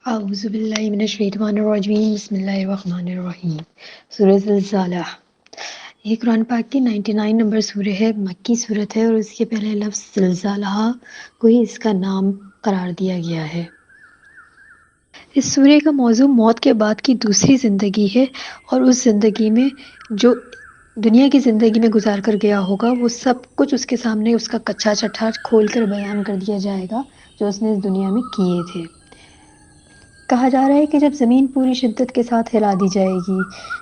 اعوذ باللہ من الشیطان الرجیم بسم اللہ الرحمن الرحیم۔ سورہ زلزلہ، یہ قرآن پاک کی 99 نمبر سورہ ہے، مکی صورت ہے، اور اس کے پہلے لفظ زلزلہ کو ہی اس کا نام قرار دیا گیا ہے۔ اس سورہ کا موضوع موت کے بعد کی دوسری زندگی ہے، اور اس زندگی میں جو دنیا کی زندگی میں گزار کر گیا ہوگا وہ سب کچھ اس کے سامنے اس کا کچا چٹھا کھول کر بیان کر دیا جائے گا جو اس نے اس دنیا میں کیے تھے۔ کہا جا رہا ہے کہ جب زمین پوری شدت کے ساتھ ہلا دی جائے گی۔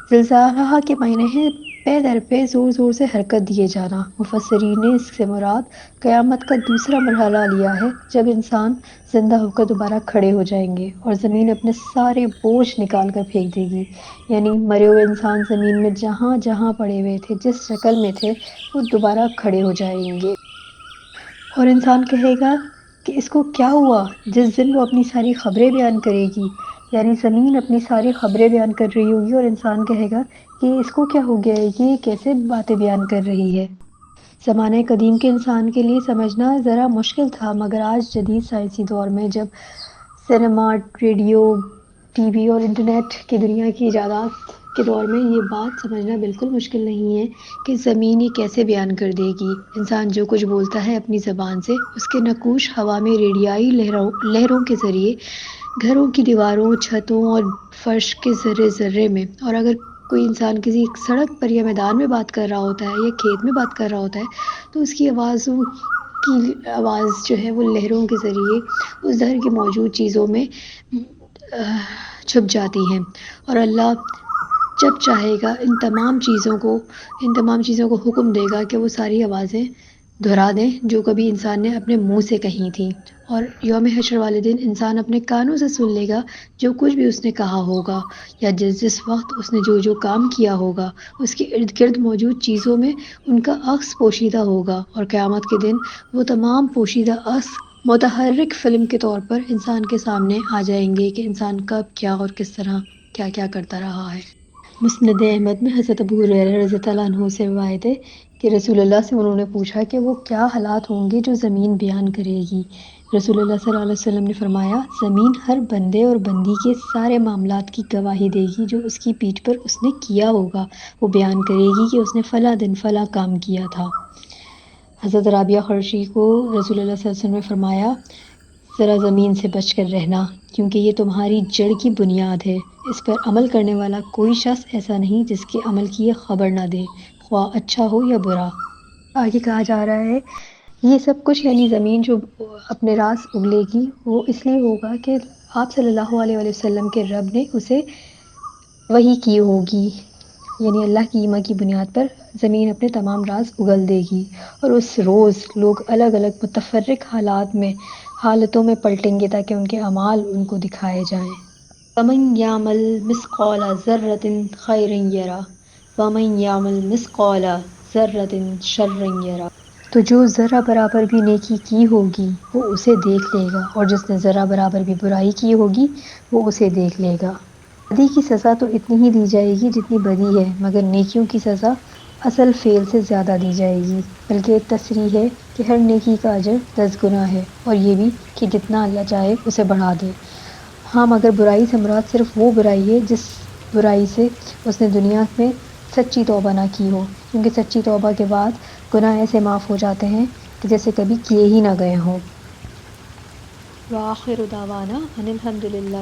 زلزلہ کے معنی ہے پے در پے زور زور سے حرکت دیے جانا۔ مفسرین نے اس سے مراد قیامت کا دوسرا مرحلہ لیا ہے، جب انسان زندہ ہو کر دوبارہ کھڑے ہو جائیں گے اور زمین اپنے سارے بوجھ نکال کر پھینک دے گی، یعنی مرے ہوئے انسان زمین میں جہاں جہاں پڑے ہوئے تھے، جس شکل میں تھے، وہ دوبارہ کھڑے ہو جائیں گے، اور انسان کہے گا کہ اس کو کیا ہوا۔ جس دن وہ اپنی ساری خبریں بیان کرے گی، یعنی زمین اپنی ساری خبریں بیان کر رہی ہوگی اور انسان کہے گا کہ اس کو کیا ہو گیا ہے، یہ کیسے باتیں بیان کر رہی ہے۔ زمانہ قدیم کے انسان کے لیے سمجھنا ذرا مشکل تھا، مگر آج جدید سائنسی دور میں جب سینما، ریڈیو، ٹی وی اور انٹرنیٹ کی دنیا کی ایجادات کے دور میں یہ بات سمجھنا بالکل مشکل نہیں ہے کہ زمین یہ کیسے بیان کر دے گی۔ انسان جو کچھ بولتا ہے اپنی زبان سے، اس کے نقوش ہوا میں ریڈیائی لہروں کے ذریعے گھروں کی دیواروں، چھتوں اور فرش کے ذرے ذرے میں، اور اگر کوئی انسان کسی سڑک پر یا میدان میں بات کر رہا ہوتا ہے یا کھیت میں بات کر رہا ہوتا ہے تو اس کی آواز جو ہے وہ لہروں کے ذریعے اس دھر کی موجود چیزوں میں چھپ جاتی ہیں، اور اللہ جب چاہے گا ان تمام چیزوں کو حکم دے گا کہ وہ ساری آوازیں دہرا دیں جو کبھی انسان نے اپنے منہ سے کہی تھیں، اور یوم حشر والے دن انسان اپنے کانوں سے سن لے گا جو کچھ بھی اس نے کہا ہوگا، یا جس وقت اس نے جو کام کیا ہوگا، اس کے ارد گرد موجود چیزوں میں ان کا عکس پوشیدہ ہوگا، اور قیامت کے دن وہ تمام پوشیدہ عکس متحرک فلم کے طور پر انسان کے سامنے آ جائیں گے کہ انسان کب کیا اور کس طرح کیا کیا کرتا رہا ہے۔ مسند احمد میں حضرت ابو ہریرہ رضی اللہ عنہ سے روایت ہے کہ رسول اللہ سے انہوں نے پوچھا کہ وہ کیا حالات ہوں گے جو زمین بیان کرے گی۔ رسول اللہ صلی اللہ علیہ وسلم نے فرمایا، زمین ہر بندے اور بندی کے سارے معاملات کی گواہی دے گی جو اس کی پیٹھ پر اس نے کیا ہوگا۔ وہ بیان کرے گی کہ اس نے فلاں دن فلاں کام کیا تھا۔ حضرت رابعہ قرشی کو رسول اللہ صلی اللہ علیہ وسلم نے فرمایا، ذرا زمین سے بچ کر رہنا، کیونکہ یہ تمہاری جڑ کی بنیاد ہے، اس پر عمل کرنے والا کوئی شخص ایسا نہیں جس کے عمل کی یہ خبر نہ دے، خواہ اچھا ہو یا برا۔ آگے کہا جا رہا ہے یہ سب کچھ، یعنی زمین جو اپنے راز اگلے گی، وہ اس لیے ہوگا کہ آپ صلی اللہ علیہ وآلہ وسلم کے رب نے اسے وحی کی ہوگی، یعنی اللہ کی ایمان کی بنیاد پر زمین اپنے تمام راز اگل دے گی، اور اس روز لوگ الگ الگ متفرق حالتوں میں پلٹیں گے تاکہ ان کے اعمال ان کو دکھائے جائیں۔ وَمَن يَعْمَلْ مِثْقَالَ ذَرَّةٍ خَيْرًا يَرَهُ وَمَن يَعْمَلْ مِثْقَالَ ذَرَّةٍ شَرًّا يَرَهُ۔ تو جو ذرہ برابر بھی نیکی کی ہوگی وہ اسے دیکھ لے گا، اور جس نے ذرہ برابر بھی برائی کی ہوگی وہ اسے دیکھ لے گا۔ بدی کی سزا تو اتنی ہی دی جائے گی جتنی بدی ہے، مگر نیکیوں کی سزا اصل فعل سے زیادہ دی جائے گی، بلکہ تصریح ہے کہ ہر نیکی کا اجر 10 گنا ہے، اور یہ بھی کہ جتنا اللہ چاہے اسے بڑھا دے۔ ہاں، مگر برائی سے مراد صرف وہ برائی ہے جس برائی سے اس نے دنیا میں سچی توبہ نہ کی ہو، کیونکہ سچی توبہ کے بعد گناہ ایسے معاف ہو جاتے ہیں کہ جیسے کبھی کیے ہی نہ گئے ہوں۔ وآخر دعوانا ان الحمد للہ